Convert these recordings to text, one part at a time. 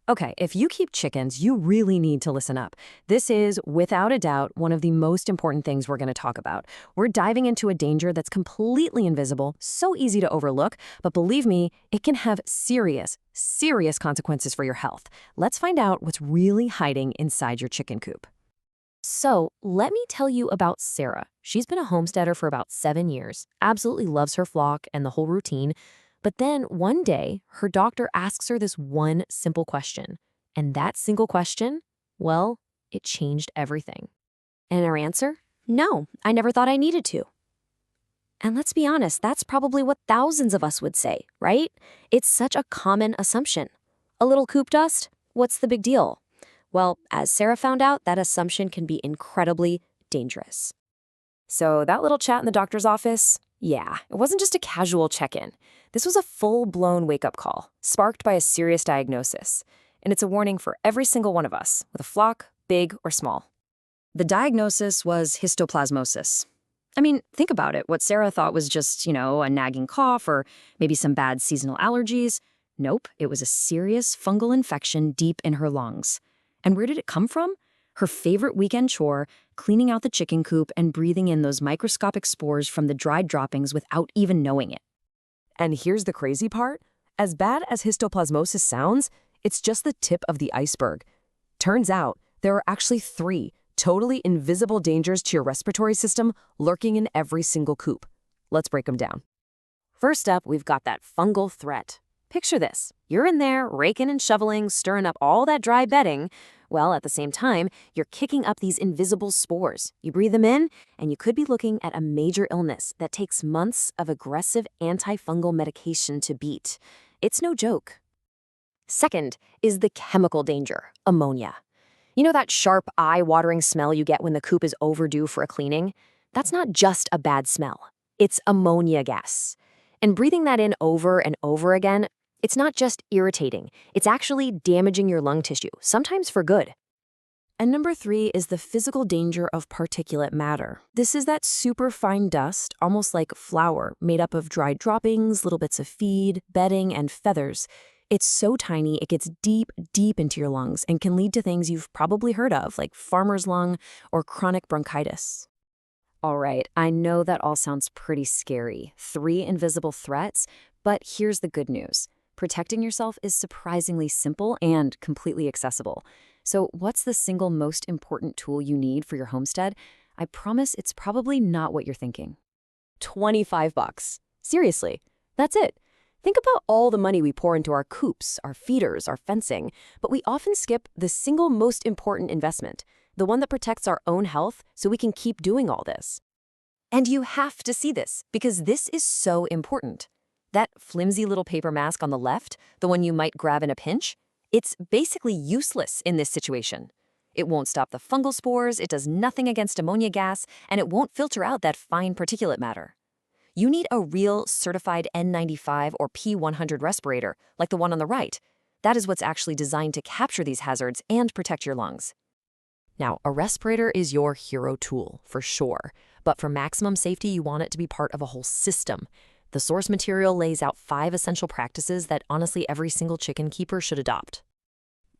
Okay, if you keep chickens, you really need to listen up. This is, without a doubt, one of the most important things we're going to talk about. We're diving into a danger that's completely invisible, so easy to overlook, but believe me, it can have serious, serious consequences for your health. Let's find out what's really hiding inside your chicken coop. So, let me tell you about Sarah. She's been a homesteader for about 7 years, absolutely loves her flock and the whole routine. But then one day, her doctor asks her this one simple question. And that single question, well, it changed everything. And her answer? No, I never thought I needed to. And let's be honest, that's probably what thousands of us would say, right? It's such a common assumption. A little coop dust? What's the big deal? Well, as Sarah found out, that assumption can be incredibly dangerous. So that little chat in the doctor's office, yeah, it wasn't just a casual check-in. This was a full-blown wake-up call, sparked by a serious diagnosis. And it's a warning for every single one of us, with a flock, big or small. The diagnosis was histoplasmosis. I mean, think about it. What Sarah thought was just, a nagging cough or maybe some bad seasonal allergies. Nope, it was a serious fungal infection deep in her lungs. And where did it come from? Her favorite weekend chore, cleaning out the chicken coop and breathing in those microscopic spores from the dried droppings without even knowing it. And here's the crazy part. As bad as histoplasmosis sounds, it's just the tip of the iceberg. Turns out, there are actually 3 totally invisible dangers to your respiratory system lurking in every single coop. Let's break them down. First up, we've got that fungal threat. Picture this. You're in there, raking and shoveling, stirring up all that dry bedding. Well, at the same time, you're kicking up these invisible spores. You breathe them in, and you could be looking at a major illness that takes months of aggressive antifungal medication to beat. It's no joke. Second is the chemical danger, ammonia. You know that sharp, eye-watering smell you get when the coop is overdue for a cleaning? That's not just a bad smell. It's ammonia gas. And breathing that in over and over again, it's not just irritating, it's actually damaging your lung tissue, sometimes for good. And number 3 is the physical danger of particulate matter. This is that super fine dust, almost like flour, made up of dried droppings, little bits of feed, bedding, and feathers. It's so tiny, it gets deep, deep into your lungs and can lead to things you've probably heard of, like farmer's lung or chronic bronchitis. All right, I know that all sounds pretty scary. 3 invisible threats, but here's the good news. Protecting yourself is surprisingly simple and completely accessible. So what's the single most important tool you need for your homestead? I promise it's probably not what you're thinking. $25. Seriously, that's it. Think about all the money we pour into our coops, our feeders, our fencing, but we often skip the single most important investment, the one that protects our own health so we can keep doing all this. And you have to see this, because this is so important. That flimsy little paper mask on the left, the one you might grab in a pinch, it's basically useless in this situation. It won't stop the fungal spores, it does nothing against ammonia gas, and it won't filter out that fine particulate matter. You need a real certified N95 or P100 respirator, like the one on the right. That is what's actually designed to capture these hazards and protect your lungs. Now, a respirator is your hero tool, for sure. But for maximum safety, you want it to be part of a whole system. The source material lays out 5 essential practices that honestly every single chicken keeper should adopt.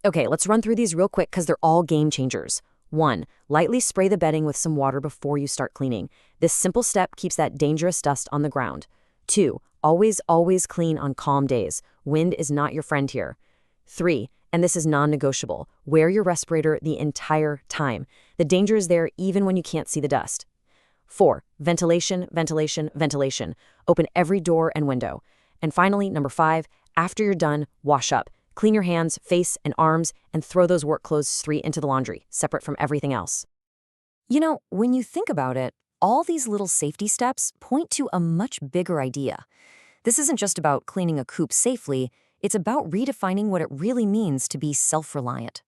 Okay, let's run through these real quick because they're all game changers. 1. Lightly spray the bedding with some water before you start cleaning. This simple step keeps that dangerous dust on the ground. 2. Always clean on calm days. Wind is not your friend here. 3. And this is non-negotiable. Wear your respirator the entire time. The danger is there even when you can't see the dust. 4. Ventilation. Open every door and window. And finally, number 5, after you're done, wash up. Clean your hands, face, and arms, and throw those work clothes straight into the laundry, separate from everything else. You know, when you think about it, all these little safety steps point to a much bigger idea. This isn't just about cleaning a coop safely, it's about redefining what it really means to be self-reliant.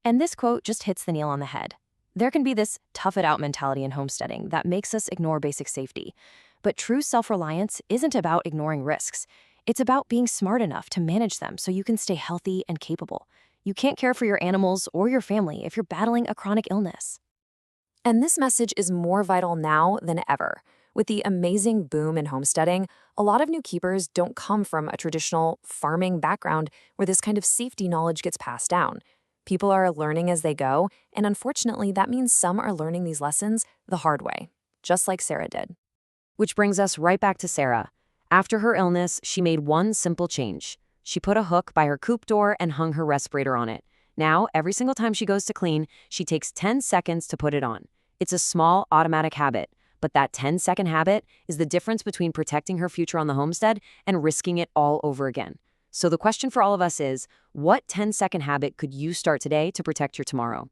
And this quote just hits the nail on the head. There can be this tough-it-out mentality in homesteading that makes us ignore basic safety. But true self-reliance isn't about ignoring risks. It's about being smart enough to manage them so you can stay healthy and capable. You can't care for your animals or your family if you're battling a chronic illness. And this message is more vital now than ever. With the amazing boom in homesteading, a lot of new keepers don't come from a traditional farming background where this kind of safety knowledge gets passed down. People are learning as they go, and unfortunately, that means some are learning these lessons the hard way, just like Sarah did. Which brings us right back to Sarah. After her illness, she made one simple change. She put a hook by her coop door and hung her respirator on it. Now, every single time she goes to clean, she takes 10 seconds to put it on. It's a small, automatic habit, but that 10-second habit is the difference between protecting her future on the homestead and risking it all over again. So the question for all of us is, what 10-second habit could you start today to protect your tomorrow?